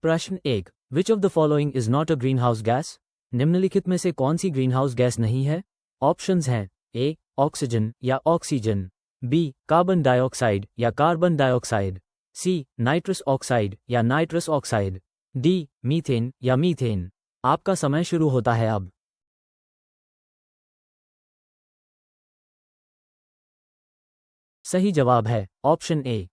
प्रश्न 1, विच of the following is not a green house gas? निम्नलिखित में से कौन सी ग्रीन हाउस गैस नहीं है? ऑप्शंस हैं ए ऑक्सीजन या ऑक्सीजन, बी कार्बन डाइऑक्साइड या carbon dioxide, C nitrous oxide या नाइट्रस ऑक्साइड, डी मीथेन या मीथेन। आपका समय शुरू होता है अब। सही जवाब है ऑप्शन ए।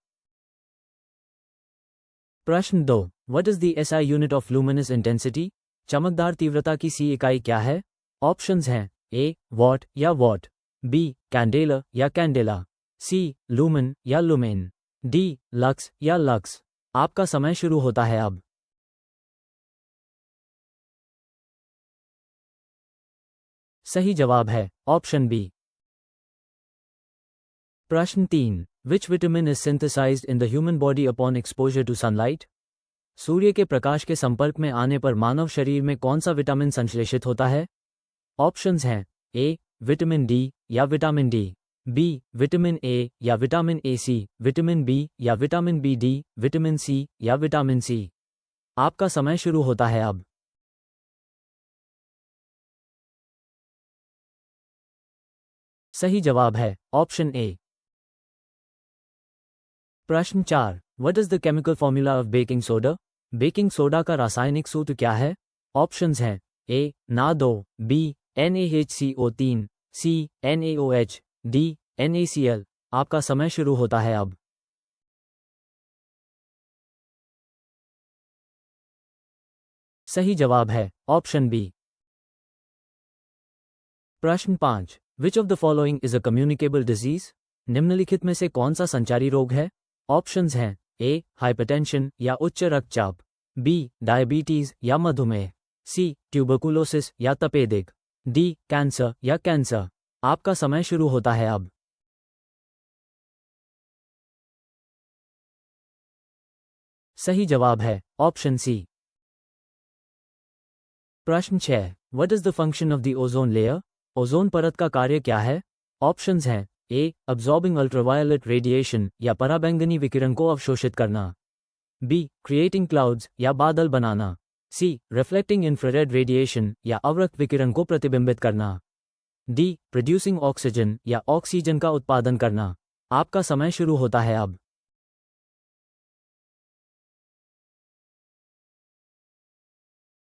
प्रश्न 2, what is the SI unit of luminous intensity? चमकदार तीव्रता की सी इकाई क्या है? ऑप्शंस हैं ए वॉट या वॉट, बी कैंडेला या कैंडेला, सी लूमन या लुमेन, डी लक्स या लक्स। आपका समय शुरू होता है अब। सही जवाब है ऑप्शन बी। प्रश्न 3, which vitamin is synthesised in the human body upon exposure to sunlight? सूर्य के प्रकाश के संपर्क में आने पर मानव शरीर में कौन सा विटामिन संश्लेषित होता है? ऑप्शंस हैं ए विटामिन डी या vitamin D, B vitamin A या vitamin A C, vitamin B या vitamin B D, vitamin C या विटामिन सी। आपका समय शुरू होता है अब। सही जवाब है ऑप्शन ए। प्रश्न 4, what is the chemical formula of baking soda? Baking soda का रासायनिक सूत्र क्या है? ऑप्शंस हैं ए NaDO, बी NaHCO3, सी NaOH, डी NaCl। आपका समय शुरू होता है अब। सही जवाब है ऑप्शन बी। प्रश्न 5, which of the following is a communicable disease? निम्नलिखित में से कौन सा संचारी रोग है? ऑप्शंस हैं ए हाइपरटेंशन या उच्च रक्तचाप, बी डायबिटीज या मधुमेह, सी ट्यूबरकुलोसिस या तपेदिक, डी कैंसर या कैंसर। आपका समय शुरू होता है अब। सही जवाब है ऑप्शन सी। प्रश्न 6, what is the function of the ozone layer? Ozone परत का कार्य क्या है? ऑप्शंस हैं ए अब्जॉर्बिंग अल्ट्रावायलेट रेडिएशन या पराबैंगनी विकिरण को अवशोषित करना, बी क्रिएटिंग क्लाउड्स या बादल बनाना, सी रिफ्लेक्टिंग इंफ्रारेड रेडिएशन या अवरक्त विकिरण को प्रतिबिंबित करना, डी प्रोड्यूसिंग ऑक्सीजन या ऑक्सीजन का उत्पादन करना। आपका समय शुरू होता है अब।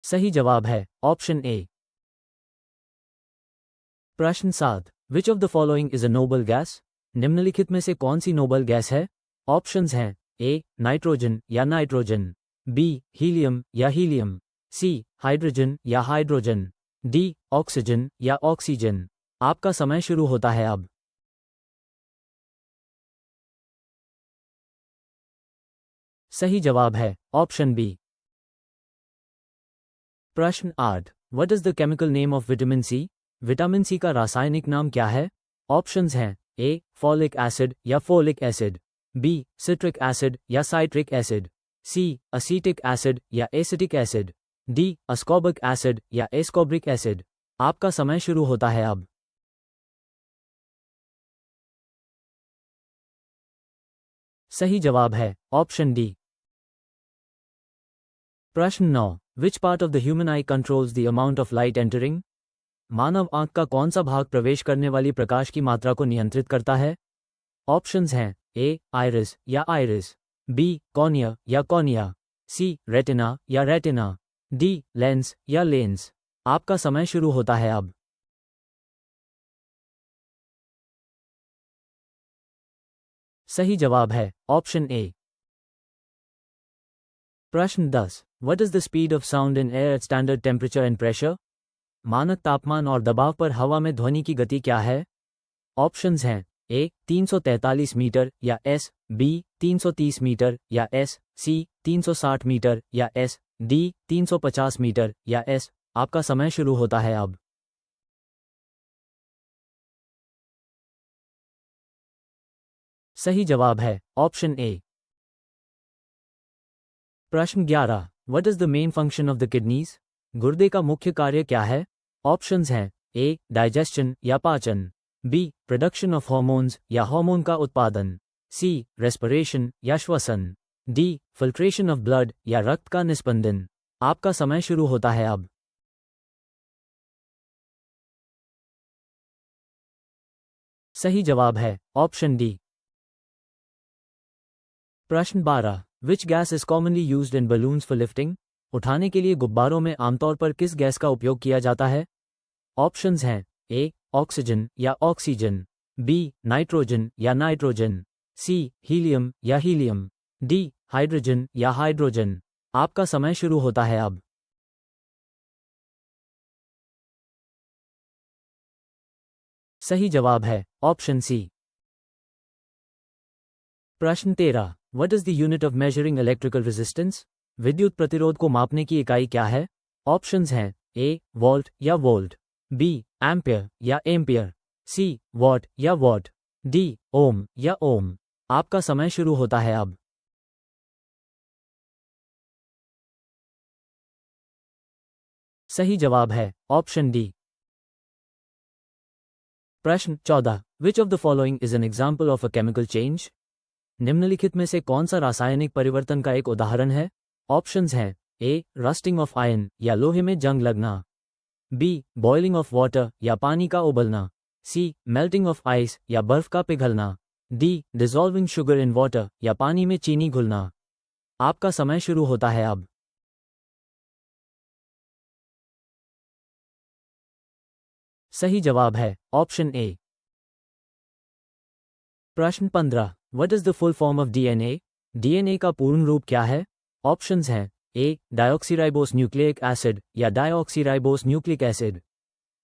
सही जवाब है ऑप्शन ए। प्रश्न 7, विच of the following is a noble gas? निम्नलिखित में से कौन सी नोबल गैस है? ऑप्शंस हैं ए नाइट्रोजन या नाइट्रोजन, बी हीलियम या हीलियम, सी हाइड्रोजन या हाइड्रोजन, डी ऑक्सीजन या ऑक्सीजन। आपका समय शुरू होता है अब। सही जवाब है ऑप्शन बी। प्रश्न 8, what is the chemical name of vitamin C? Vitamin C का रासायनिक नाम क्या है? ऑप्शंस हैं ए फॉलिक एसिड या folic acid, B citric acid या citric acid, C acetic acid या acetic acid, D ascorbic acid या एस्कॉर्बिक एसिड। आपका समय शुरू होता है अब। सही जवाब है ऑप्शन डी। प्रश्न 9, which part of the human eye controls the amount of light entering? मानव आंख का कौन सा भाग प्रवेश करने वाली प्रकाश की मात्रा को नियंत्रित करता है? ऑप्शंस हैं ए आइरिस या आइरिस, बी कॉर्निया या कॉर्निया, सी रेटिना या रेटिना, डी लेंस या लेंस। आपका समय शुरू होता है अब। सही जवाब है ऑप्शन ए। प्रश्न 10, what is the speed of sound in air at standard temperature and pressure? मानक तापमान और दबाव पर हवा में ध्वनि की गति क्या है? ऑप्शंस हैं ए 343 मीटर या एस, बी 330 मीटर या एस, सी 360 मीटर या एस, डी 350 मीटर या एस। आपका समय शुरू होता है अब। सही जवाब है ऑप्शन ए। प्रश्न 11, what is the main function of the kidneys? गुर्दे का मुख्य कार्य क्या है? ऑप्शंस हैं ए डाइजेशन या पाचन, बी प्रोडक्शन ऑफ हार्मोन्स या हार्मोन का उत्पादन, सी रेस्पिरेशन या श्वसन, डी फिल्ट्रेशन ऑफ ब्लड या रक्त का निस्पंदन। आपका समय शुरू होता है अब। सही जवाब है ऑप्शन डी। प्रश्न 12। Which gas is commonly used in balloons for lifting? उठाने के लिए गुब्बारों में आमतौर पर किस गैस का उपयोग किया जाता है? ऑप्शंस हैं ए ऑक्सीजन या ऑक्सीजन, बी नाइट्रोजन या नाइट्रोजन, सी हीलियम या हीलियम, डी हाइड्रोजन या हाइड्रोजन। आपका समय शुरू होता है अब। सही जवाब है ऑप्शन सी। प्रश्न 13। What is the unit of measuring electrical resistance? विद्युत प्रतिरोध को मापने की इकाई क्या है? ऑप्शंस हैं ए वोल्ट या वोल्ट, बी एम्पियर या एम्पियर, सी वॉट या वॉट, डी ओम या ओम। आपका समय शुरू होता है अब। सही जवाब है ऑप्शन डी। प्रश्न 14। विच of the following is an example of a chemical change? निम्नलिखित में से कौन सा रासायनिक परिवर्तन का एक उदाहरण है? ऑप्शंस हैं ए रस्टिंग ऑफ आयरन या लोहे में जंग लगना, बी बॉइलिंग ऑफ वाटर या पानी का उबलना, सी मेल्टिंग ऑफ आइस या बर्फ का पिघलना, D dissolving sugar in water या पानी में चीनी घुलना। आपका समय शुरू होता है अब। सही जवाब है ऑप्शन ए। प्रश्न 15। What is the full form of DNA? DNA का पूर्ण रूप क्या है? ऑप्शंस हैं ए डायऑक्सीराइबोस न्यूक्लिक एसिड या डायऑक्सीराइबोस न्यूक्लिक एसिड,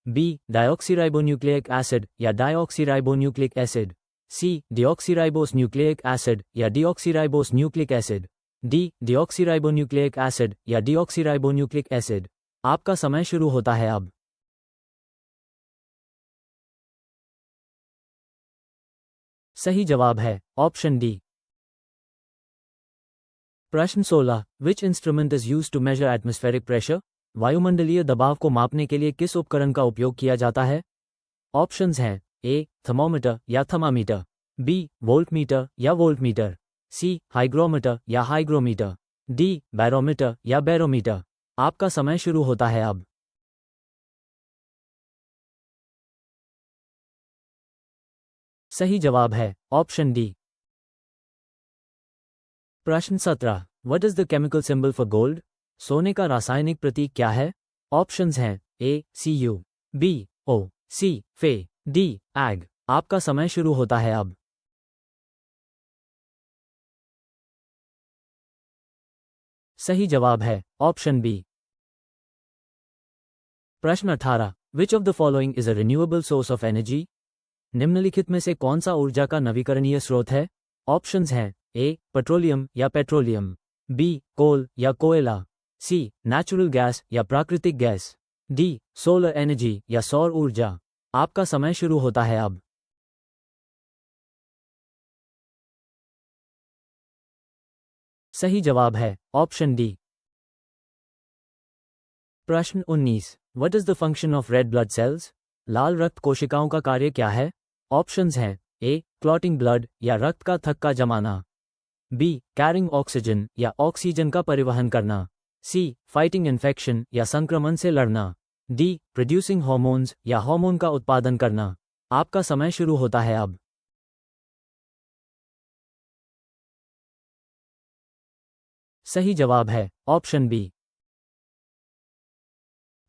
बी डायऑक्सीराइबोन्यूक्लिक एसिड या डायऑक्सीराइबोन्यूक्लिक एसिड, सी डिऑक्सीराइबोस न्यूक्लिक एसिड या डिऑक्सीराइबोस nucleic acid, D deoxyribonucleic acid या डिऑक्सीराइबोन्यूक्लिक एसिड। आपका समय शुरू होता है अब। सही जवाब है ऑप्शन डी। प्रश्न 16। Which instrument is used to measure atmospheric pressure? वायुमंडलीय दबाव को मापने के लिए किस उपकरण का उपयोग किया जाता है? ऑप्शंस हैं ए थर्मोमीटर या थर्मामीटर, बी वोल्टमीटर या वोल्टमीटर, सी हाइग्रोमीटर या हाइग्रोमीटर, डी बैरोमीटर या बैरोमीटर। आपका समय शुरू होता है अब। सही जवाब है ऑप्शन डी। प्रश्न 17। What is the chemical symbol for gold? सोने का रासायनिक प्रतीक क्या है? ऑप्शंस हैं ए Cu, बी ओ, सी फे, डी एग। आपका समय शुरू होता है अब। सही जवाब है ऑप्शन बी। प्रश्न 18। Which of the following is a renewable source of energy? निम्नलिखित में से कौन सा ऊर्जा का नवीकरणीय स्रोत है? ऑप्शंस हैं ए पेट्रोलियम या पेट्रोलियम, बी कोल या कोयला, सी नेचुरल गैस या प्राकृतिक गैस, डी सोलर एनर्जी या सौर ऊर्जा। आपका समय शुरू होता है अब। सही जवाब है ऑप्शन डी। प्रश्न 19। What is the function of red blood cells? लाल रक्त कोशिकाओं का कार्य क्या है? ऑप्शंस हैं ए क्लॉटिंग ब्लड या रक्त का थक्का जमाना, बी कैरिंग ऑक्सीजन या ऑक्सीजन का परिवहन करना, सी फाइटिंग इन्फेक्शन या संक्रमण से लड़ना, डी प्रोड्यूसिंग हार्मोन्स या हार्मोन का उत्पादन करना। आपका समय शुरू होता है अब। सही जवाब है ऑप्शन बी।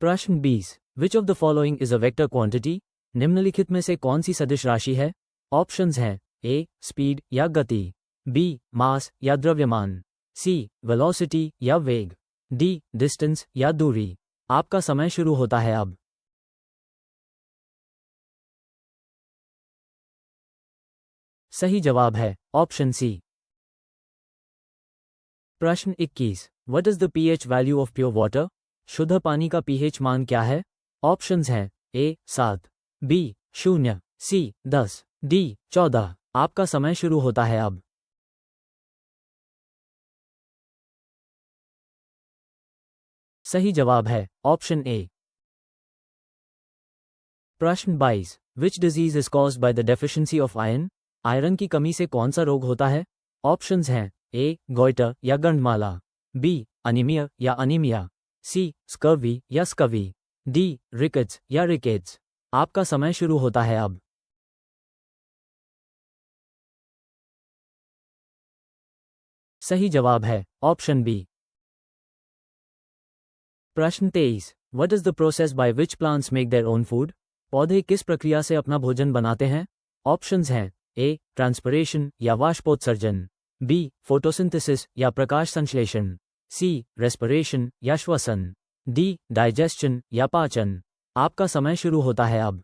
प्रश्न 20। Which of the following is a vector quantity? निम्नलिखित में से कौन सी सदिश राशि है? ऑप्शंस हैं ए स्पीड या गति, बी मास या द्रव्यमान, सी वेलोसिटी या वेग, डी डिस्टेंस या दूरी। आपका समय शुरू होता है अब। सही जवाब है ऑप्शन सी। प्रश्न 21। What is the pH value of pure water? शुद्ध पानी का पीएच मान क्या है? ऑप्शंस हैं ए 7, बी 0, सी 10, डी 14। आपका समय शुरू होता है अब। सही जवाब है ऑप्शन ए। प्रश्न 22। Which disease is caused by the deficiency of iron? Iron की कमी से कौन सा रोग होता है? ऑप्शंस हैं ए गोइटर या गंडमाला, बी अनीमिया या अनीमिया, सी स्कर्वी या स्कवी, डी रिकेट्स या रिकेट्स। आपका समय शुरू होता है अब। सही जवाब है ऑप्शन बी। प्रश्न 23। What is the process by which plants make their own food? पौधे किस प्रक्रिया से अपना भोजन बनाते हैं? ऑप्शंस हैं ए ट्रांसपिरेशन या वाष्पोत्सर्जन, बी फोटोसिंथेसिस या प्रकाश संश्लेषण, सी रेस्पिरेशन या श्वसन, डी डाइजेस्शन या पाचन। आपका समय शुरू होता है अब।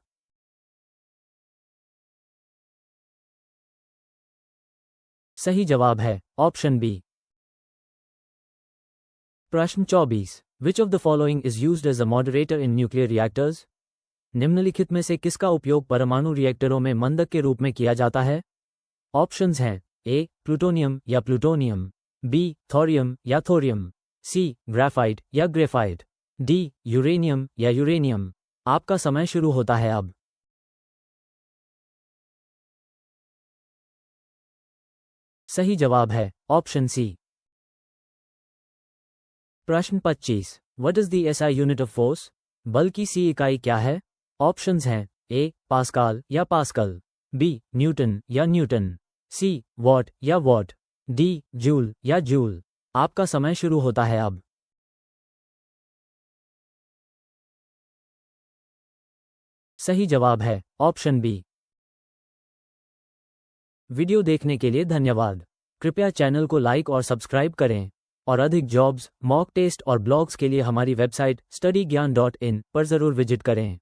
सही जवाब है ऑप्शन बी। प्रश्न 24। Which of the following is used as a moderator in nuclear reactors? निम्नलिखित में से किसका उपयोग परमाणु रिएक्टरों में मंदक के रूप में किया जाता है? ऑप्शंस हैं ए प्लूटोनियम या प्लूटोनियम, बी थोरियम या थोरियम, सी ग्रेफाइट या ग्रेफाइट, डी यूरेनियम या यूरेनियम। आपका समय शुरू होता है अब। सही जवाब है ऑप्शन सी। प्रश्न 25। What is the SI unit of force? बल की सी इकाई क्या है? ऑप्शंस हैं ए पास्काल या पास्कल, बी न्यूटन या न्यूटन, सी वॉट या वॉट, डी जूल या जूल। आपका समय शुरू होता है अब। सही जवाब है ऑप्शन बी। वीडियो देखने के लिए धन्यवाद। कृपया चैनल को लाइक और सब्सक्राइब करें और अधिक जॉब्स, मॉक टेस्ट और ब्लॉग्स के लिए हमारी वेबसाइट studygyaan.in पर जरूर विजिट करें।